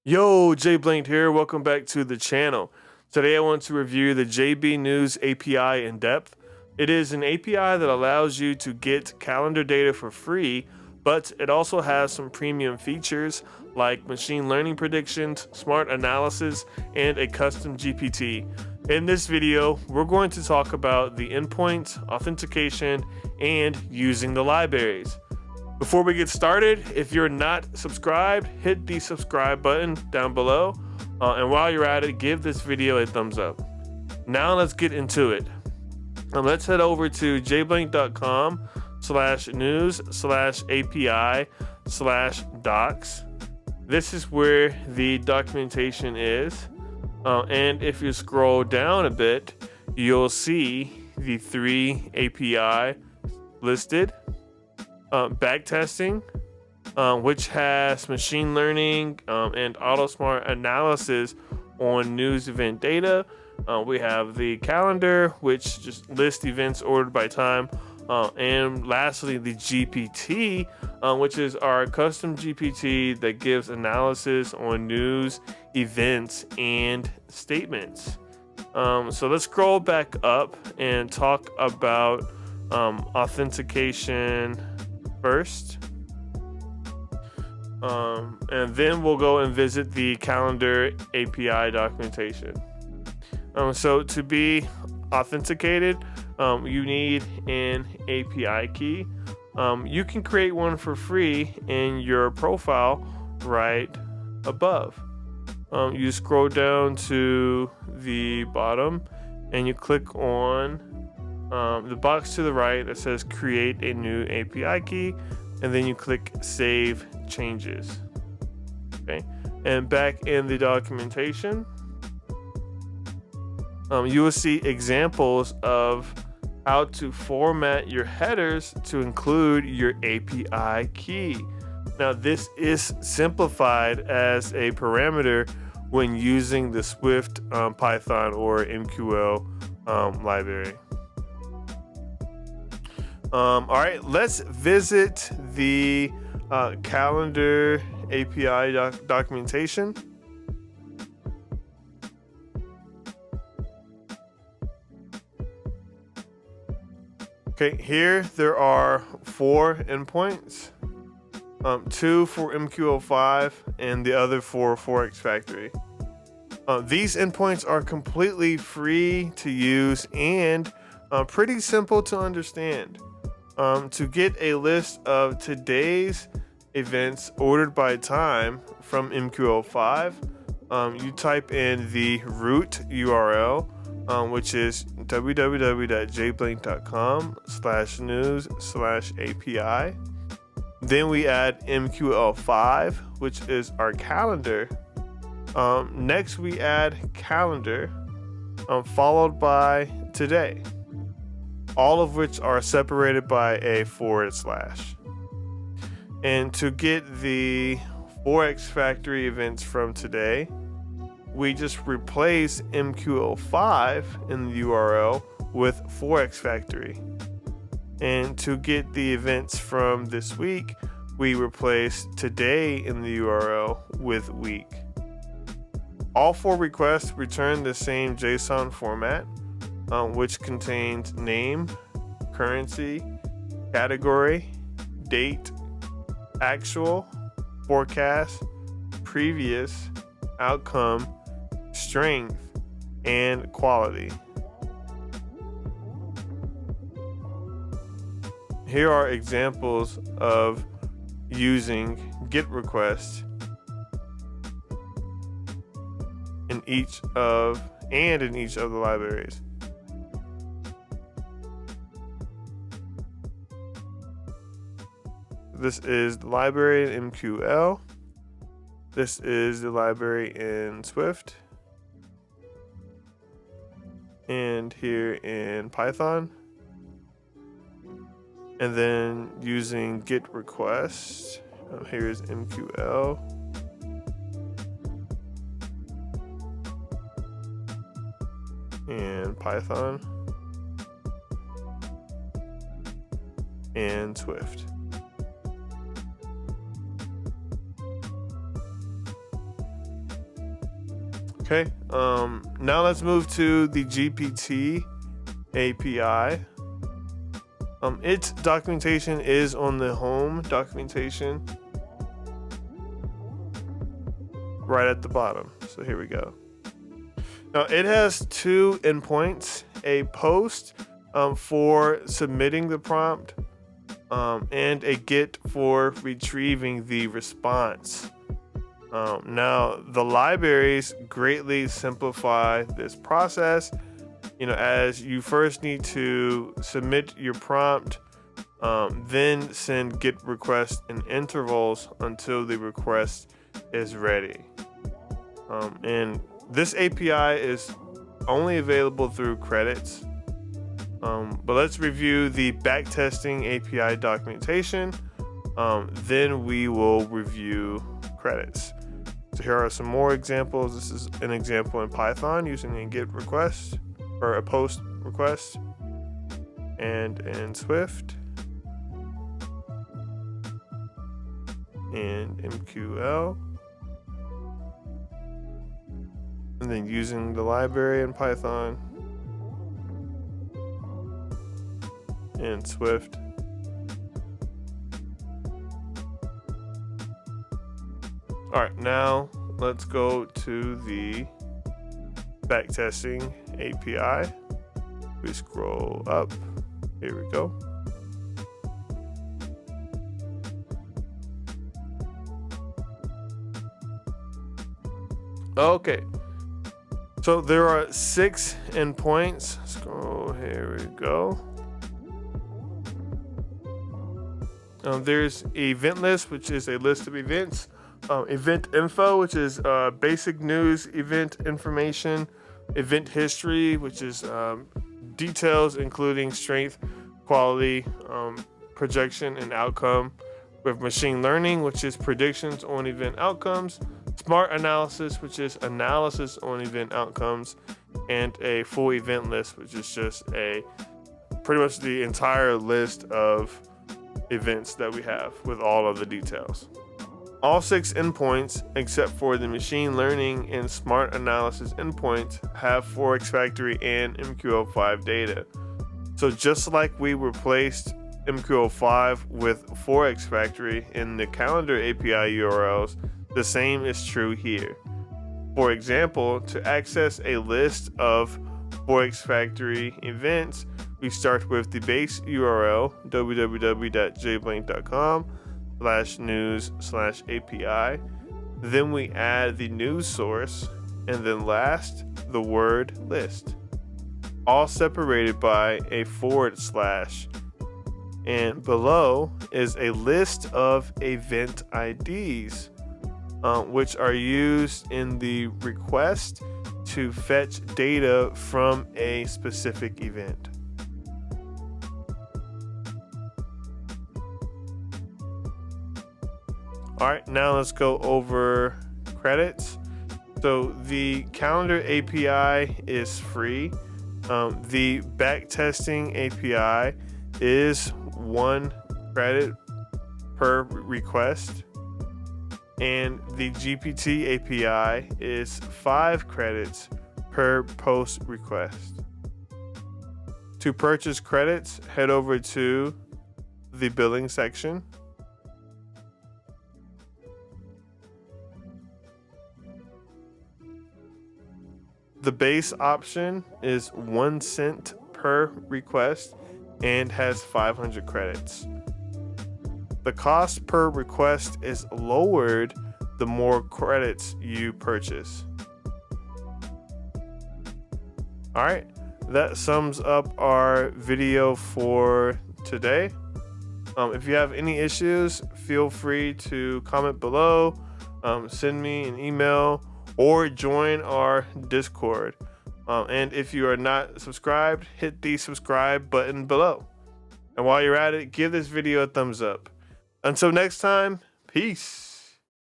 Yo, JBlanked here. Welcome back to the channel. Today I want to review the JB News API in depth. It is an API that allows you to get calendar data for free, but it also has some premium features like machine learning predictions, smart analysis, and a custom GPT. In this video, we're going to talk about the endpoints, authentication, and using the libraries. Before we get started, if you're not subscribed, hit the subscribe button down below. And while you're at it, give this video a thumbs up. Now let's get into it. Let's head over to jblank.com/news/API/docs. This is where the documentation is. And if you scroll down a bit, you'll see the 3 API listed. Backtesting, which has machine learning and auto smart analysis on news event data. We have the calendar, which just lists events ordered by time. And lastly, the GPT, which is our custom GPT that gives analysis on news, events, and statements. So let's scroll back up and talk about authentication first, and then we'll go and visit the calendar API documentation. So to be authenticated, you need an API key. You can create one for free in your profile right above. You scroll down to the bottom and you click on the box to the right that says create a new API key, and then you click save changes. Okay, and back in the documentation, you will see examples of how to format your headers to include your API key. Now this is simplified as a parameter when using the Swift Python or MQL library. All right, let's visit the calendar API documentation. Okay, here there are 4 endpoints, 2 for MQL5 and the other for Forex Factory. These endpoints are completely free to use and pretty simple to understand. To get a list of today's events ordered by time from MQL5, you type in the root URL, which is www.jblank.com/news/API. Then we add MQL5, which is our calendar. Next we add calendar, followed by today, all of which are separated by a /. And to get the Forex Factory events from today, we just replace MQL5 in the URL with Forex Factory. And to get the events from this week, we replace today in the URL with week. All 4 requests return the same JSON format, which contains name, currency, category, date, actual, forecast, previous, outcome, strength, and quality. Here are examples of using GET requests in each of the libraries. This is the library in MQL. This is the library in Swift. And here in Python. And then using GET request. Here's MQL. And Python. And Swift. Okay, now let's move to the GPT API. Its documentation is on the home documentation right at the bottom. So here we go. Now it has two endpoints, a post for submitting the prompt and a get for retrieving the response. Now the libraries greatly simplify this process, as you first need to submit your prompt, then send get request in intervals until the request is ready. And this API is only available through credits. But let's review the backtesting API documentation. Then we will review credits. So here are some more examples. This is an example in Python using a get request or a post request, and in Swift and MQL, and then using the library in Python and Swift. All right, now let's go to the backtesting API. We scroll up. Here we go. Okay. So there are 6 endpoints. Scroll. Here we go. There's event list, which is a list of events. Event info, which is basic news event information. Event history, which is details including strength, quality, projection, and outcome. We have machine learning, which is predictions on event outcomes. Smart analysis, which is analysis on event outcomes. And a full event list, which is just pretty much the entire list of events that we have with all of the details. All 6 endpoints, except for the machine learning and smart analysis endpoints, have Forex Factory and MQ-05 data. So just like we replaced MQ-05 with Forex Factory in the calendar API URLs, the same is true here. For example, to access a list of Forex Factory events, we start with the base URL, www.jblank.com/news/API. Then we add the news source, and then last, the word list, all separated by a /. And below is a list of event IDs, which are used in the request to fetch data from a specific event. All right, now let's go over credits. So the calendar API is free. The backtesting API is 1 credit per request. And the GPT API is 5 credits per post request. To purchase credits, head over to the billing section. The base option is 1 cent per request and has 500 credits. The cost per request is lowered the more credits you purchase. All right, that sums up our video for today. If you have any issues, feel free to comment below, send me an email, or join our Discord. And if you are not subscribed, hit the subscribe button below. And while you're at it, give this video a thumbs up. Until next time, peace.